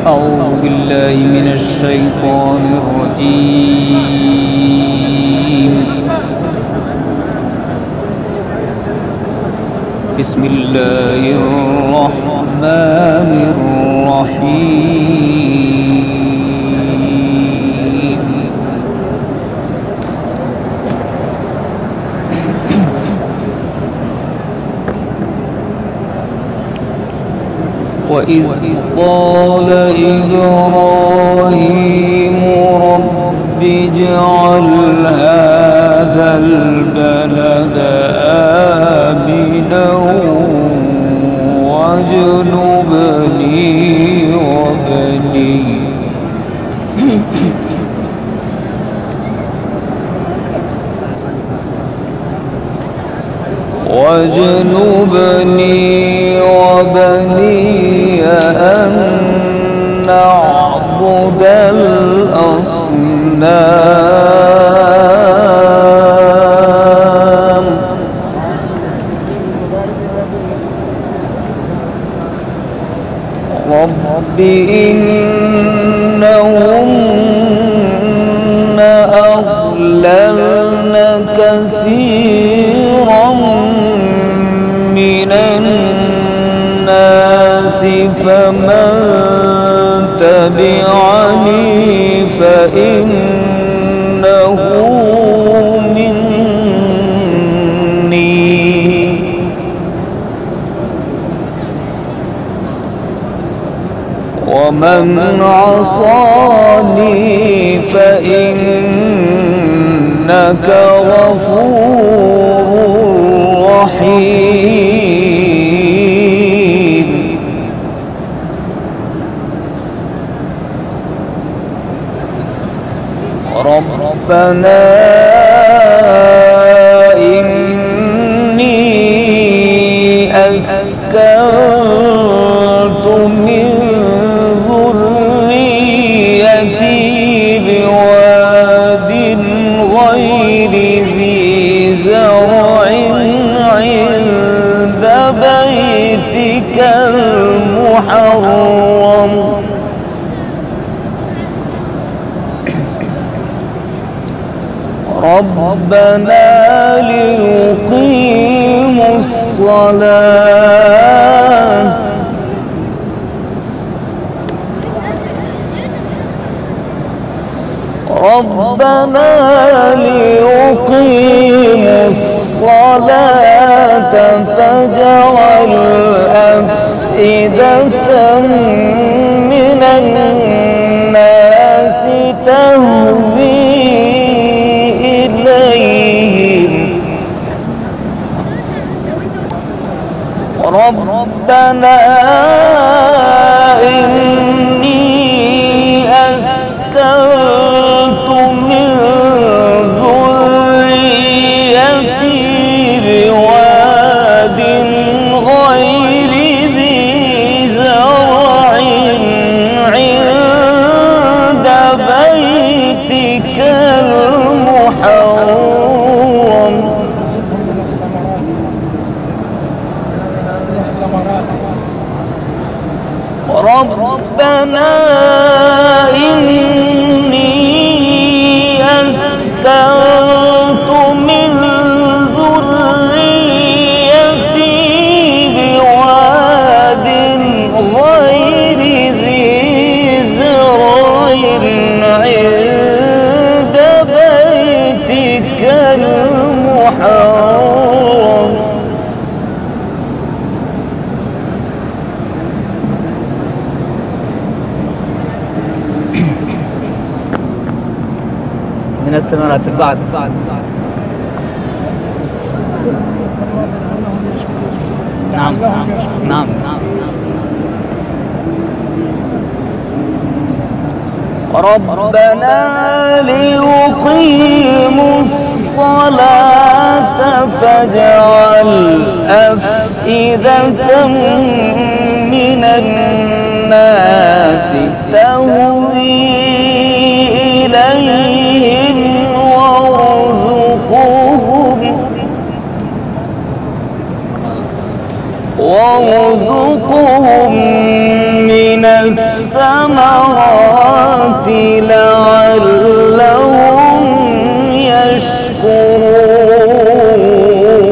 أعوذ بالله من الشيطان الرجيم. بسم الله الرحمن الرحيم. وإذ قال إبراهيم رب اجعل هذا البلد آمنا واجنبني وبني أن نعبد الأصنام. رب إنهن أضللن كثيرا من الناس فمن تبعني فإنه مني ومن عصاني فإنك غفور رحيم. ربنا إني أسكنت من ذريتي بواد غير ذي زرع عند بيتك المحرم ربنا ليقيموا الصلاة فاجعل أفئدة من الناس تهوي إليهم. ربنا إني أسكنت من ذريتي بواد غير ذي زرع عند بيتك المحرم ربنا إني أسكنت من ذريتي بواد غير ذي زرع عند بيتك المحرم من الثمرات البعض. نعم. ربنا ليقيموا الصلاة فاجعل أفئدة من الناس تهوي إليهم وارزقهم من الثمرات لعلهم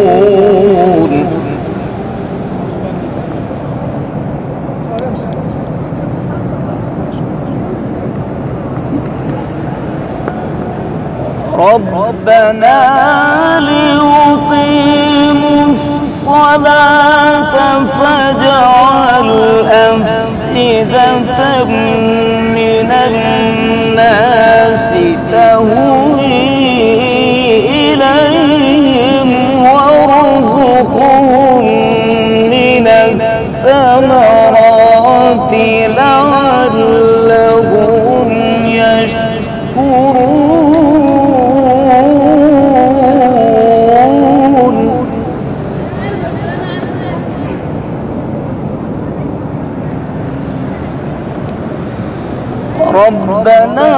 يشكرون ربنا ليقيموا الصلاة فاجعل أفئدة من الناس تهوي إليهم وارزقهم من الثمرات لعلهم يشكرون ربنا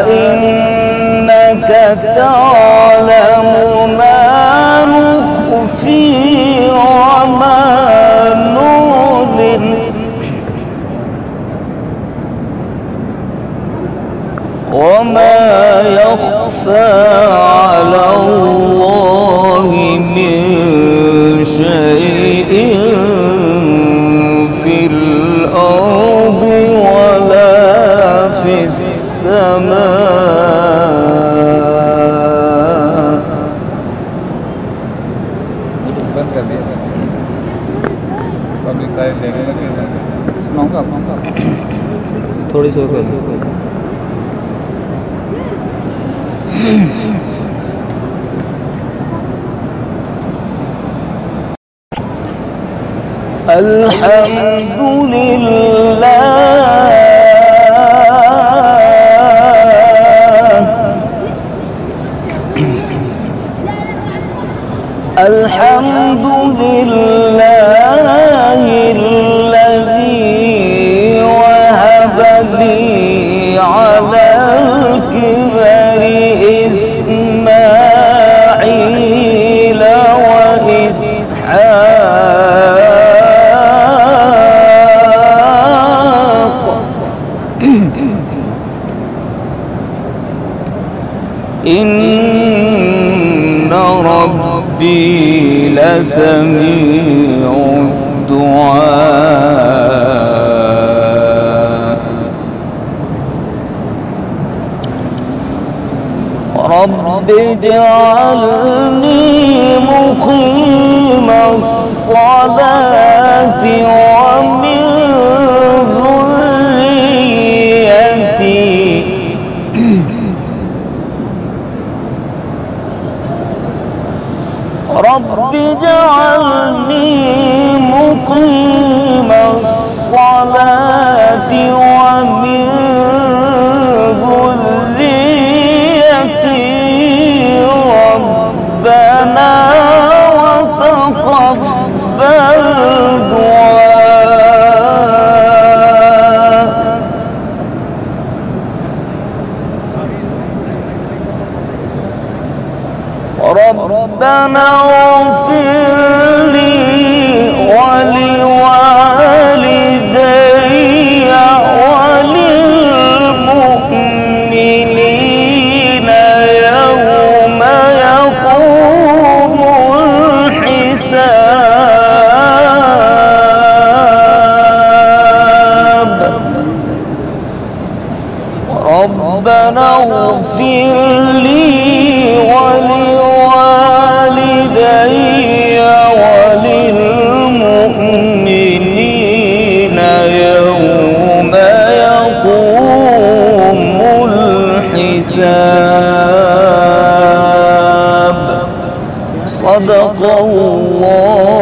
إنك تعلم ما نخفي وما نعلن وما يخفى على الله من شيء في الأرض ولا في السماء. थोड़ी सी الحمد لله الحمد لله الذي وهب لي على الكبر إسماعيل وإسحاق إن ربي لسميع الدعاء رب اجعلني مقيم الصلاة ومن ذريتي رب اجعلني مقيم الصلاة ومن ذريتي ربنا وتقبل دعاء ربنا اغفر لي ولوالدي وللمؤمنين يوم يقوم الحساب ربنا اغفر لي ولوالدي وللمؤمنين يوم يقوم الحساب صدق الله